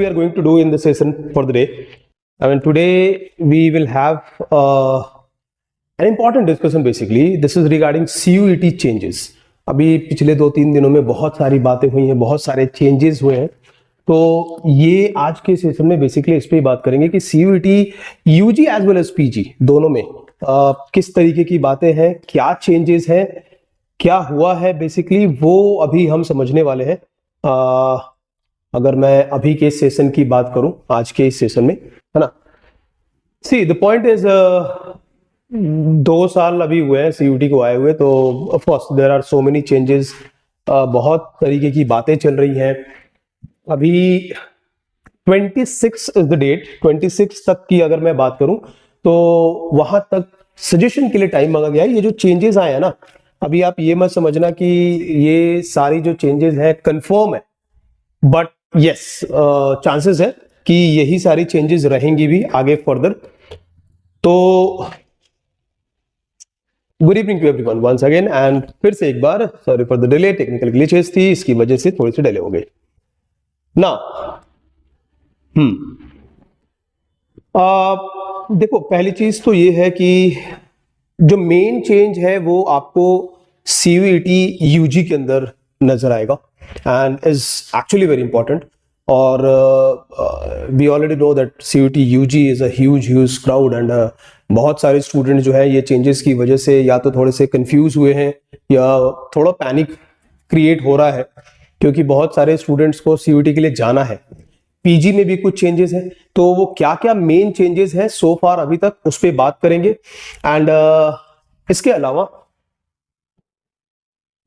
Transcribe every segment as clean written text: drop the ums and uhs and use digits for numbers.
we are going to do in the session for the day. I mean, today we will have an important discussion. Basically, this is regarding CUET changes. अभी पिछले 2-3 दिनों में बहुत सारी बातें हुई हैं, बहुत सारे चेंजेस हुए हैं, तो ये आज के सेशन में बेसिकली इस पे ही बात करेंगे कि CUET UG as well as PG दोनों में किस तरीके की बातें हैं, क्या चेंजेस हैं, क्या हुआ है, बेसिकली वो अभी हम समझने वाले हैं। अगर मैं अभी के सेशन की बात करूं, आज के इस सेशन में, है ना, सी द पॉइंट इज 2 साल अभी हुए हैं CUET को आए हुए, तो of course there are so many changes, बहुत तरीके की बातें चल रही हैं। अभी 26 इज द डेट, 26 तक की अगर मैं बात करूं तो वहां तक सजेशन के लिए टाइम मांगा गया है। ये जो चेंजेस आए हैं ना, अभी आप ये मत समझना कि ये सारी जो चेंजेस हैं कंफर्म है, बट यस चांसेस है कि यही सारी चेंजेस रहेंगी भी आगे फर्दर। तो good evening to everyone once again, and फिर से एक बार sorry for the delay, technical glitches थी, इसकी वजह से थोड़ी सी डिले हो गई ना। देखो, पहली चीज तो ये है कि जो मेन चेंज है वो आपको CUET UG के अंदर नजर आएगा and is actually very important. और we already know that CUET UG is a huge crowd, and बहुत सारे स्टूडेंट जो है ये चेंजेस की वजह से या तो थोड़े से कंफ्यूज हुए हैं या थोड़ा पैनिक क्रिएट हो रहा है, क्योंकि बहुत सारे स्टूडेंट्स को CUET के लिए जाना है। PG में भी कुछ चेंजेस हैं, तो वो क्या क्या मेन चेंजेस हैं सो फार अभी तक, उस पर बात करेंगे। एंड इसके अलावा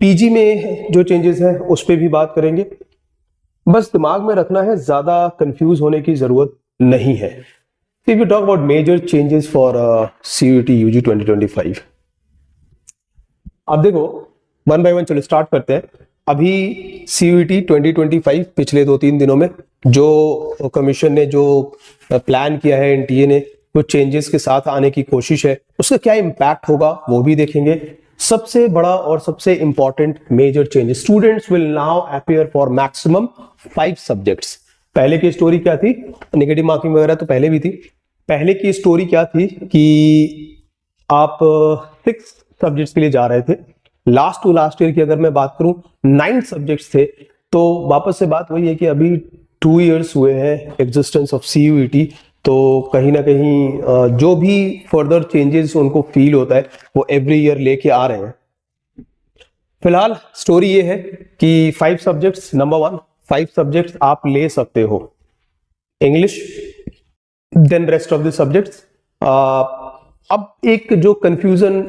PG में जो चेंजेस हैं उस पर भी बात करेंगे। बस दिमाग में रखना है, ज्यादा कंफ्यूज होने की जरूरत नहीं है। If you talk about major changes for CUET UG 2025, अब देखो वन बाय वन चलो स्टार्ट करते हैं। अभी CUET 2025 पिछले 2-3 दिनों में जो कमीशन ने जो प्लान किया है, NTA ने कुछ चेंजेस के साथ आने की कोशिश है, उसका क्या इम्पैक्ट होगा वो भी देखेंगे। सबसे बड़ा और सबसे important major changes, students will now appear for maximum 5 subjects. पहले की स्टोरी क्या थी, नेगेटिव मार्किंग वगैरह तो पहले भी थी। पहले की स्टोरी क्या थी कि आप 6 सब्जेक्ट्स के लिए जा रहे थे। लास्ट टू लास्ट ईयर की अगर मैं बात करूं 9 सब्जेक्ट्स थे। तो वापस से बात वही है कि अभी 2 इयर्स हुए हैं एग्जिस्टेंस ऑफ CUET, तो कहीं ना कहीं जो भी फर्दर चेंजेस उनको फील होता है वो एवरी ईयर लेके आ रहे हैं। फिलहाल स्टोरी ये है कि 5 सब्जेक्ट्स, नंबर 1 5 सब्जेक्ट्स आप ले सकते हो, English, then rest of the subjects. अब एक जो कंफ्यूजन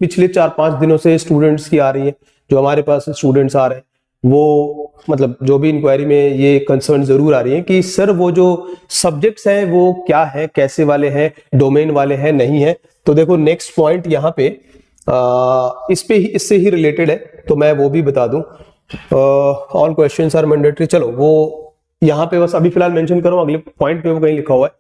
पिछले 4-5 दिनों से स्टूडेंट्स की आ रही है, जो हमारे पास स्टूडेंट्स आ रहे हैं, वो मतलब जो भी इंक्वायरी में ये कंसर्न जरूर आ रही है कि सर वो जो सब्जेक्ट्स हैं वो क्या है, कैसे वाले हैं, डोमेन वाले हैं, नहीं है। तो देखो नेक्स्ट पॉइंट यहाँ पे इससे ही रिलेटेड है, तो मैं वो भी बता दूं। ऑल क्वेश्चंस आर मैंडेटरी, चलो वो यहाँ पे बस अभी फिलहाल मेंशन करो, अगले पॉइंट पे वो कहीं लिखा हुआ है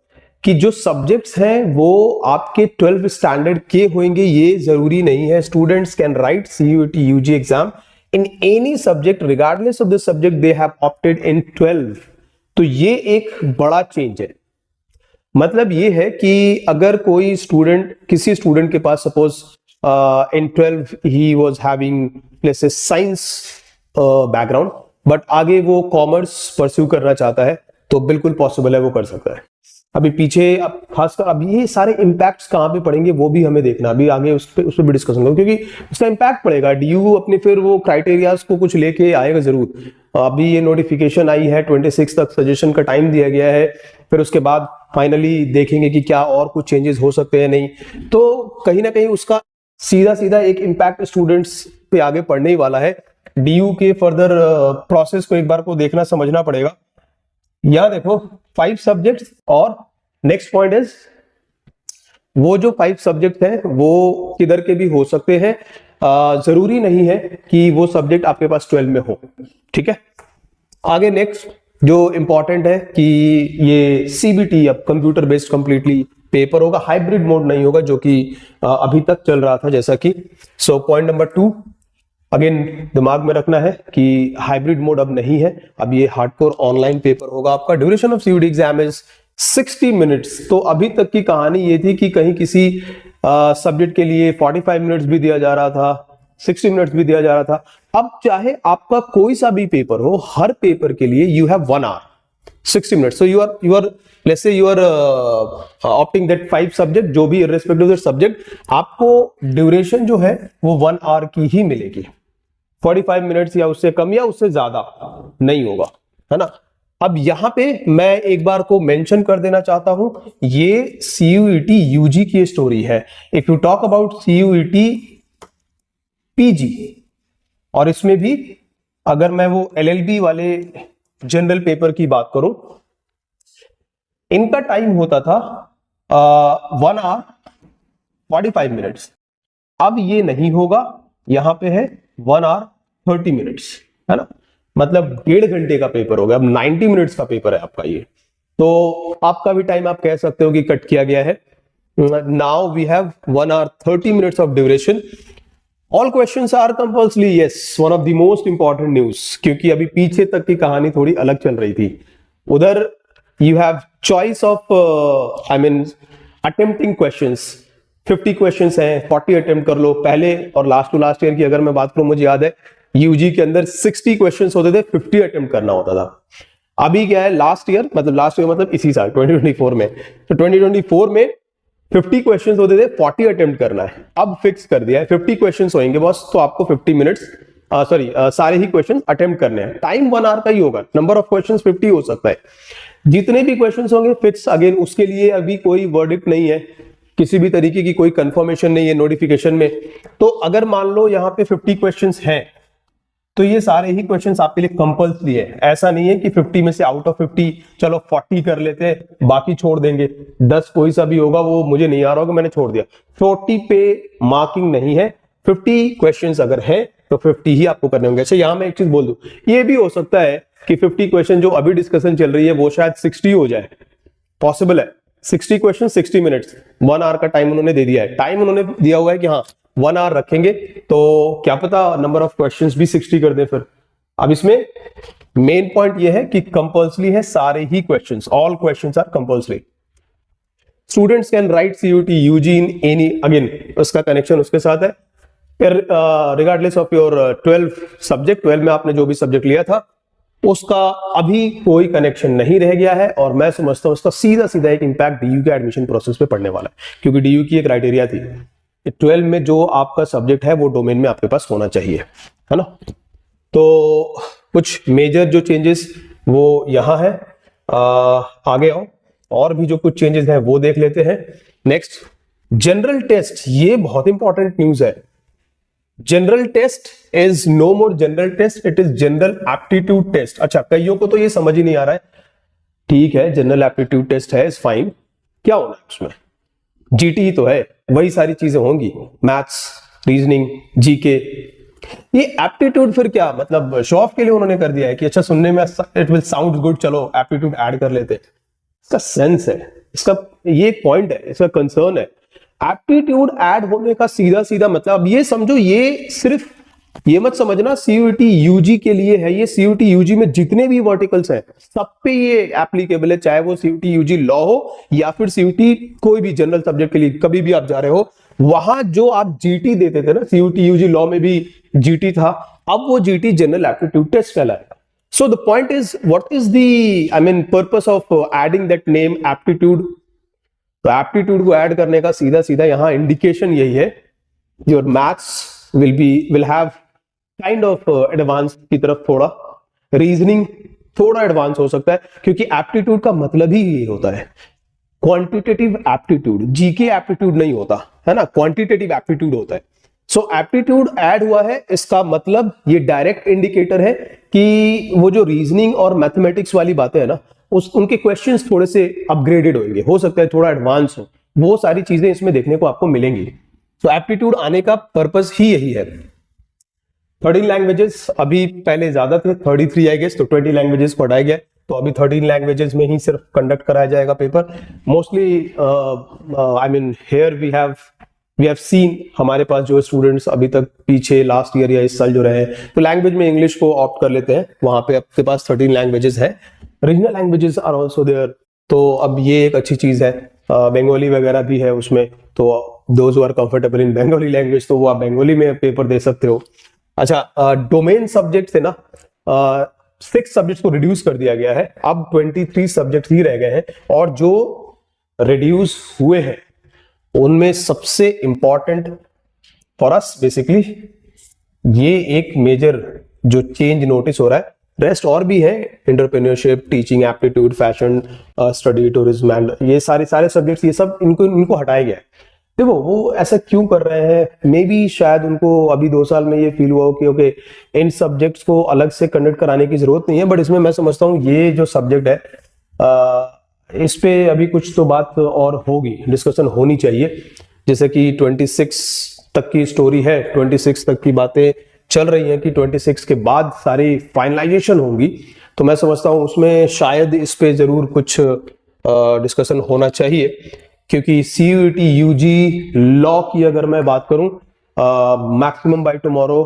कि जो सब्जेक्ट्स हैं वो आपके 12th स्टैंडर्ड के होंगे, ये जरूरी नहीं है। Students can right CUET UG exam in any subject regardless of the subject they have opted in 12। तो ये एक बड़ा चेंज है। मतलब ये है कि अगर कोई स्टूडेंट, किसी स्टूडेंट के पास suppose in 12 he was having let's say science background, but आगे वो कॉमर्स परस्यू करना चाहता है, तो बिल्कुल पॉसिबल है, वो कर सकता है। अभी पीछे अब खासकर अब ये सारे इंपैक्ट्स कहाँ पे पड़ेंगे वो भी हमें देखना, अभी आगे उस पर भी डिस्कशन करूँ, क्योंकि उसका इंपैक्ट पड़ेगा। DU अपने फिर वो क्राइटेरियाज को कुछ लेके आएगा जरूर। अभी ये नोटिफिकेशन आई है, 26 तक सजेशन का टाइम दिया गया है, फिर उसके बाद फाइनली देखेंगे कि क्या और कुछ चेंजेस हो सकते हैं, नहीं तो कहीं ना कहीं उसका सीधा एक इम्पैक्ट स्टूडेंट्स पे आगे पड़ने ही वाला है। DU के फर्दर प्रोसेस को एक बार को देखना, समझना पड़ेगा। यहां देखो 5 सब्जेक्ट्स, और नेक्स्ट पॉइंट इज वो जो 5 सब्जेक्ट हैं वो किधर के भी हो सकते हैं, जरूरी नहीं है कि वो सब्जेक्ट आपके पास 12 में हो, ठीक है। आगे नेक्स्ट जो इंपॉर्टेंट है कि ये CBT अब कंप्यूटर बेस्ड कंप्लीटली पेपर होगा, हाइब्रिड मोड नहीं होगा, जो कि अभी तक चल रहा था जैसा कि। सो पॉइंट नंबर 2, अगेन दिमाग में रखना है कि हाइब्रिड मोड अब नहीं है, अब ये हार्डकोर ऑनलाइन पेपर होगा आपका। Duration of CUET exam is 60 minutes. तो अभी तक की कहानी ये थी कि कहीं किसी सब्जेक्ट के लिए 45 मिनट्स भी दिया जा रहा था, 60 मिनट्स भी दिया जा रहा था। अब चाहे आपका कोई सा भी पेपर हो, हर पेपर के लिए you have 1 hour 60 minutes. So you are let's say you are opting that 5 subject, जो भी irrespective of सब्जेक्ट, आपको ड्यूरेशन जो है वो 1 आवर की ही मिलेगी। 45 मिनट्स या उससे कम या उससे ज्यादा नहीं होगा, है ना। अब यहां पे मैं एक बार को मेंशन कर देना चाहता हूं, ये सीयूईटी यूजी की स्टोरी है। If you talk about CUET PG, और इसमें भी अगर मैं वो एलएलबी वाले जनरल पेपर की बात करूं, इनका टाइम होता था 1 आवर 45 मिनट्स। अब ये नहीं होगा, यहां पे है 1 आवर 30 मिनट्स, है ना। मतलब 1.5 घंटे का पेपर हो गया, अब 90 मिनट्स का पेपर है आपका ये। तो आपका भी टाइम आप कह सकते हो कि कट किया गया है। Now we have 1 hour 30 minutes of duration. All questions are compulsory, yes, one of the most important news, क्योंकि अभी पीछे तक की कहानी थोड़ी अलग चल रही थी। उधर you have choice of attempting questions, 50 questions हैं, 40 अटेम्प्ट कर लो। पहले और लास्ट टू लास्ट ईयर की अगर मैं बात करूं, मुझे याद है यूजी के अंदर 60 क्वेश्चंस होते थे, 50 अटेम्प्ट करना होता था। अभी क्या है, लास्ट ईयर मतलब इसी साल 2024 में, तो 2024 में 50 क्वेश्चंस होते थे, 40 अटेम्प्ट करना है। अब फिक्स कर दिया है 50 क्वेश्चंस होंगे बस, तो आपको 50 मिनट्स सारे ही क्वेश्चन अटेम्प्ट करने हैं। टाइम 1 आवर का ही होगा, नंबर ऑफ क्वेश्चंस 50 हो सकता है, जितने भी क्वेश्चंस होंगे फिक्स। अगेन उसके लिए अभी कोई वर्डिक्ट नहीं है, किसी भी तरीके की कोई कंफर्मेशन नहीं है नोटिफिकेशन में। तो अगर मान लो यहाँ पे 50 क्वेश्चंस हैं, तो ये सारे ही क्वेश्चंस आपके लिए कंपल्सरी है। ऐसा नहीं है कि 50 में से आउट ऑफ 50 चलो 40 कर लेते हैं, बाकी छोड़ देंगे, 10 कोई सा भी होगा वो मुझे नहीं आ रहा होगा, मैंने छोड़ दिया। 40 पे मार्किंग नहीं है, 50 क्वेश्चंस अगर है तो 50 ही आपको करने होंगे। अच्छा यहां मैं एक चीज बोल दूं, ये भी हो सकता है कि 50 क्वेश्चन जो अभी डिस्कशन चल रही है वो शायद 60 हो जाए, पॉसिबल है। 60 क्वेश्चन 60 मिनट्स, 1 आवर का टाइम उन्होंने दे दिया है। टाइम उन्होंने दिया हुआ है कि हाँ 1 आवर रखेंगे, तो क्या पता नंबर ऑफ क्वेश्चंस भी 60 कर दे फिर। अब इसमें मेन पॉइंट ये है कि कंपल्सरी है सारे ही questions, all questions are compulsory. Students can write CUET UG in any, again उसका कनेक्शन उसके साथ है, रिगार्डलेस ऑफ योर 12 सब्जेक्ट, 12 में आपने जो भी सब्जेक्ट लिया था उसका अभी कोई कनेक्शन नहीं रह गया है। और मैं समझता हूं उसका सीधा सीधा एक इंपैक्ट डीयू के एडमिशन प्रोसेस पे पड़ने वाला है, क्योंकि डीयू की एक क्राइटेरिया थी 12 में जो आपका सब्जेक्ट है वो डोमेन में आपके पास होना चाहिए, है ना। तो कुछ मेजर जो चेंजेस वो यहां है। आगे आओ, और भी जो कुछ चेंजेस हैं वो देख लेते हैं। नेक्स्ट, जनरल टेस्ट, ये बहुत इंपॉर्टेंट न्यूज है। General test is no more general test, it is general aptitude test. अच्छा, कईयों को तो ये समझ ही नहीं आ रहा है, ठीक है जनरल एप्टीट्यूड टेस्ट है, इज फाइन, क्या होना है उसमें, जीटी ही तो है, वही सारी चीजें होंगी, मैथ्स, रीजनिंग, जीके। ये एप्टीट्यूड फिर क्या, मतलब शो ऑफ के लिए उन्होंने कर दिया है कि अच्छा सुनने में इट विल साउंड गुड, चलो एप्टीट्यूड ऐड कर लेते हैं। इसका सेंस है, इसका ये पॉइंट है, इसका कंसर्न है। एप्टीट्यूड ऐड होने का सीधा सीधा मतलब ये समझो, ये सिर्फ ये मत समझना सीयूटी यूजी के लिए है, ये सीयूटी यूजी में जितने भी वर्टिकल्स हैं सब पे ये एप्लीकेबल है, चाहे वो सीयूटी यूजी लॉ हो या फिर सीयूटी कोई भी जनरल सब्जेक्ट के लिए कभी भी आप जा रहे हो, वहां जो आप जीटी देते थे ना, सीयूटी यूजी लॉ में भी जीटी था, अब वो जीटी जनरल एप्टीट्यूड टेस्ट कहलाएगा। So the point is, what is the purpose of adding that name aptitude? तो एप्टीट्यूड को ऐड करने का सीधा सीधा यहां इंडिकेशन यही है, your maths will have kind of advance की तरफ, थोड़ा रीजनिंग थोड़ा एडवांस हो सकता है, क्योंकि एप्टीट्यूड का मतलब ही ये होता है क्वांटिटेटिव एप्टीट्यूड, जीके एप्टीट्यूड नहीं होता है ना, क्वांटिटेटिव एप्टीट्यूड होता है। सो एप्टीट्यूड ऐड हुआ है, इसका मतलब ये डायरेक्ट इंडिकेटर है कि वो जो रीजनिंग और मैथमेटिक्स वाली बातें है ना, उनके क्वेश्चंस थोड़े से अपग्रेडेड होंगे, हो सकता है थोड़ा एडवांस हो, वो सारी चीजें इसमें देखने को आपको मिलेंगी। तो एप्टीट्यूड आने का पर्पस ही यही है। 13 लैंग्वेजेस अभी पहले ज्यादा थे, 33 आई गेस, तो 20 लैंग्वेजेस को हटाया गया, तो अभी 13 लैंग्वेजेस में ही सिर्फ कंडक्ट कराया जाएगा paper. Mostly here we have we have seen हमारे पास जो स्टूडेंट्स अभी तक पीछे लास्ट ईयर या इस साल जो रहे तो लैंग्वेज में इंग्लिश को ऑप्ट कर लेते हैं, वहां पे आपके पास 13 लैंग्वेजेस है, regional languages are also there, तो अब ये एक अच्छी चीज है। बंगाली वगैरह भी है उसमें, तो those who are comfortable in Bengali language तो वो आप बंगाली में पेपर दे सकते हो। अच्छा, डोमेन सब्जेक्ट थे ना, 6 सब्जेक्ट्स को रिड्यूस कर दिया गया है, अब 23 सब्जेक्ट ही रह गए हैं, और जो रिड्यूस हुए हैं उनमें सबसे इंपॉर्टेंट फॉर अस बेसिकली ये एक मेजर जो चेंज नोटिस हो रहा है, रेस्ट और भी है, entrepreneurship, teaching aptitude, fashion, study, tourism and ये सारे सब्जेक्ट्स, ये सब इनको हटाया गया है। देखो वो ऐसा क्यों कर रहे हैं, मे बी शायद उनको अभी 2 साल में ये फील हुआ हो कि ओके इन सब्जेक्ट्स को अलग से कंडक्ट कराने की जरूरत नहीं है, बट इसमें मैं समझता हूँ ये जो सब्जेक्ट है इस पे अभी कुछ तो बात और होगी, डिस्कशन होनी चाहिए। जैसे कि 26 तक की स्टोरी है, 26 तक की बातें चल रही हैं कि 26 के बाद सारी फाइनलाइजेशन होंगी, तो मैं समझता हूँ उसमें शायद इस पे जरूर कुछ डिस्कशन होना चाहिए, क्योंकि CUET UG लॉ की अगर मैं बात करूं, maximum by tomorrow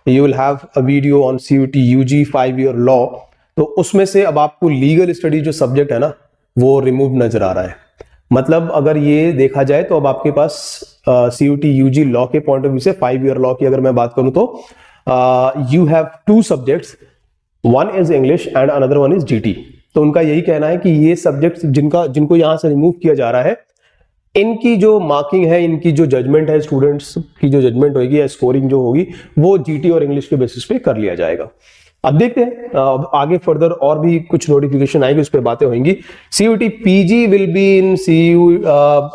you will have a video on CUET UG 5 year law, तो उसमें से अब आपको लीगल स्टडी जो सब्जेक्ट है ना वो रिमूव नजर आ रहा है। मतलब अगर ये देखा जाए तो अब आपके पास CUET UG लॉ के पॉइंट ऑफ व्यू से 5 ईयर लॉ की अगर मैं बात करूं तो you have 2 subjects, one is English and another one is GT। तो उनका यही कहना है कि ये सब्जेक्ट्स जिनको यहां से रिमूव किया जा रहा है, इनकी जो मार्किंग है, इनकी जो जजमेंट है, स्टूडेंट्स की जो जजमेंट होगी या स्कोरिंग जो होगी वो GT और इंग्लिश के बेसिस पे कर लिया जाएगा। अब देखते हैं आगे फर्दर और भी कुछ नोटिफिकेशन आएगी, उस पर बातें होंगी। CUET PG will be in CU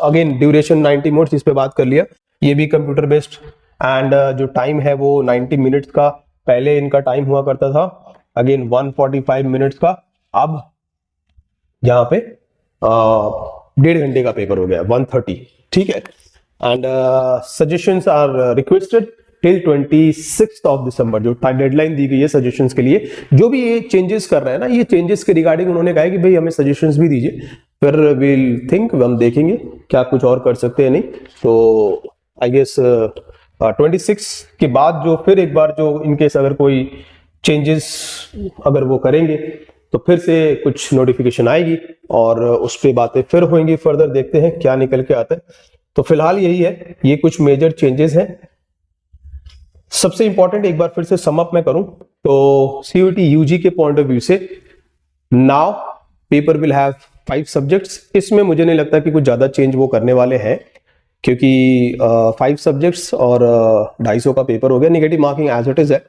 again duration 90 minutes, इस पे बात कर लिया, ये भी कंप्यूटर बेस्ड एंड जो टाइम है वो 90 मिनट्स का, पहले इनका टाइम हुआ करता था अगेन 145 मिनट्स का, अब यहाँ पे 1.5 घंटे का पेपर हो गया 130, ठीक है। And suggestions are requested till 26 of December, जो डेडलाइन दी गई है सजेशंस के लिए। जो भी ये चेंजेस कर रहे हैं ना, ये चेंजेस के रिगार्डिंग उन्होंने कहा है कि भाई हमें सजेशंस भी दीजिए, फिर विल थिंक, हम देखेंगे क्या कुछ और कर सकते हैं नहीं। तो आई गेस 26 के बाद जो फिर एक बार जो इनकेस अगर कोई चेंजेस अगर वो करेंगे तो फिर से कुछ नोटिफिकेशन आएगी और उस पर बातें फिर होंगी, फर्दर देखते हैं क्या निकल के आता है। तो फिलहाल यही है, ये कुछ मेजर चेंजेस हैं। सबसे इंपॉर्टेंट एक बार फिर से सम अप मैं करूं तो CUET UG के पॉइंट ऑफ व्यू से now paper will have 5 subjects. इसमें मुझे नहीं लगता कि कुछ ज्यादा चेंज वो करने वाले हैं, क्योंकि 5 सब्जेक्ट्स और 250 का पेपर हो गया। Negative marking as it is है,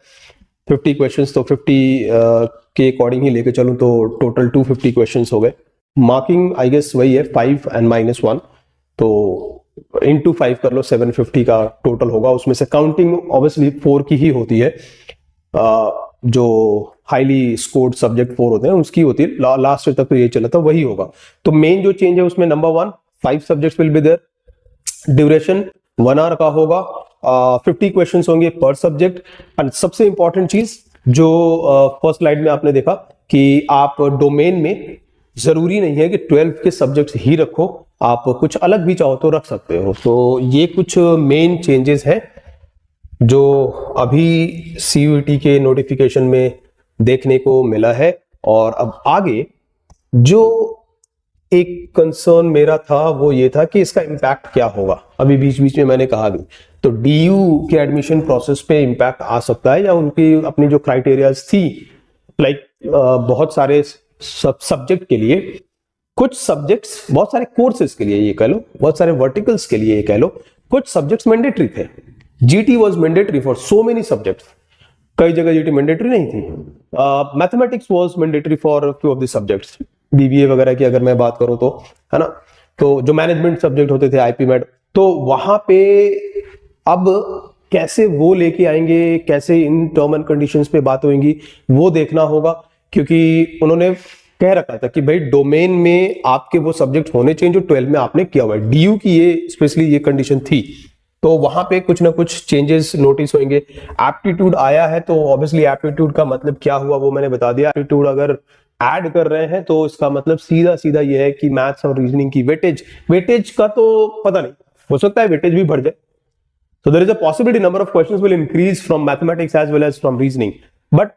50 क्वेश्चंस, तो 50 के अकॉर्डिंग ही लेके चलूं तो टोटल 250 क्वेश्चंस हो गए। मार्किंग आई गेस वही है 5 and -1, तो इंटू 5 कर लो, 750 का टोटल होगा। उसमें से काउंटिंग ऑब्वियसली 4 की ही होती है, जो हाईली स्कोर्ड सब्जेक्ट 4 होते हैं उसकी होती है। लास्ट तक तो ये चला था, वही होगा। तो मेन जो चेंज है उसमें number 1, 5 subjects will be there, duration 1 hour का होगा, 50 क्वेश्चंस होंगे पर सब्जेक्ट। एंड सबसे इंपॉर्टेंट चीज जो फर्स्ट स्लाइड में आपने देखा कि आप डोमेन में जरूरी नहीं है कि 12 के सब्जेक्ट्स ही रखो, आप कुछ अलग भी चाहो तो रख सकते हो। तो ये कुछ मेन चेंजेस हैं जो अभी CUET के नोटिफिकेशन में देखने को मिला है। और अब आगे जो एक कंसर्न मेरा था वो ये था कि इसका इम्पैक्ट क्या होगा। अभी बीच बीच में मैंने कहा भी, तो DU के एडमिशन प्रोसेस पे इम्पैक्ट आ सकता है, या उनकी अपनी जो क्राइटेरियाज थी, लाइक बहुत सारे सब्जेक्ट के लिए, कुछ सब्जेक्ट्स, बहुत सारे कोर्सेज के लिए ये कह लो, बहुत सारे वर्टिकल्स के लिए ये कह लो, कुछ सब्जेक्ट्स मैंडेटरी थे। GT was mandatory for so many subjects, कई जगह GT मैंडेटरी नहीं थी। Mathematics was mandatory for few of the subjects, BBA वगैरह की अगर मैं बात करूं तो, है ना। तो जो मैनेजमेंट सब्जेक्ट होते थे, IP मैड, तो वहां पे अब कैसे वो लेके आएंगे, कैसे इन टर्म एंड कंडीशंस पे बात होगी वो देखना होगा, क्योंकि उन्होंने कह रखा था कि भाई डोमेन में आपके वो सब्जेक्ट होने चाहिए जो 12 में आपने किया हुआ है। DU की ये स्पेशली ये कंडीशन थी, तो वहां पे कुछ ना कुछ चेंजेस नोटिस होंगे। एप्टीट्यूड आया है, तो ऑब्वियसली एप्टीट्यूड का मतलब क्या हुआ वो मैंने बता दिया। एप्टीट्यूड अगर ऐड कर रहे हैं तो इसका मतलब सीधा सीधा ये है कि मैथ्स और रीजनिंग की वेटेज का तो पता नहीं, हो सकता है वेटेज भी बढ़ जाए, So there is a possibility number of questions will increase from mathematics as well as from reasoning. But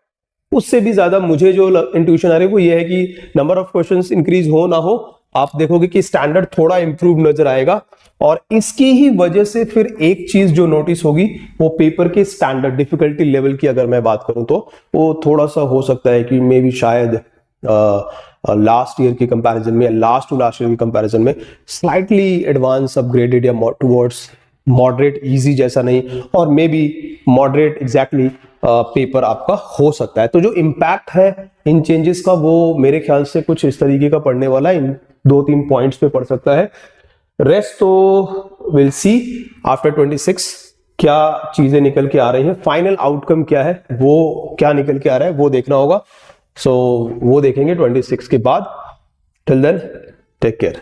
उससे भी ज्यादा मुझे जो इंट्यूशन आ रही है वो ये है कि नंबर ऑफ क्वेश्चंस इंक्रीज हो ना हो, आप देखोगे कि स्टैंडर्ड थोड़ा इंप्रूव नजर आएगा। और इसकी ही वजह से फिर एक चीज जो नोटिस होगी वो पेपर के स्टैंडर्ड डिफिकल्टी लेवल की अगर मैं बात करूं तो वो थोड़ा सा हो सकता है कि मे बी शायद लास्ट ईयर के कंपैरिजन में, लास्ट टू लास्ट ईयर के कंपैरिजन में स्लाइटली एडवांस अपग्रेडेड या टुवर्ड्स मॉडरेट इजी जैसा नहीं, और may be moderate exactly paper आपका हो सकता है। तो जो इम्पैक्ट है इन चेंजेस का वो मेरे ख्याल से कुछ इस तरीके का पढ़ने वाला है, इन 2-3 पॉइंट्स पे पढ़ सकता है। रेस्ट तो विल सी आफ्टर 26 क्या चीजें निकल के आ रही हैं, फाइनल आउटकम क्या है, वो क्या निकल के आ रहा है वो देखना होगा। सो वो देखेंगे 26 के बाद। Till then take care.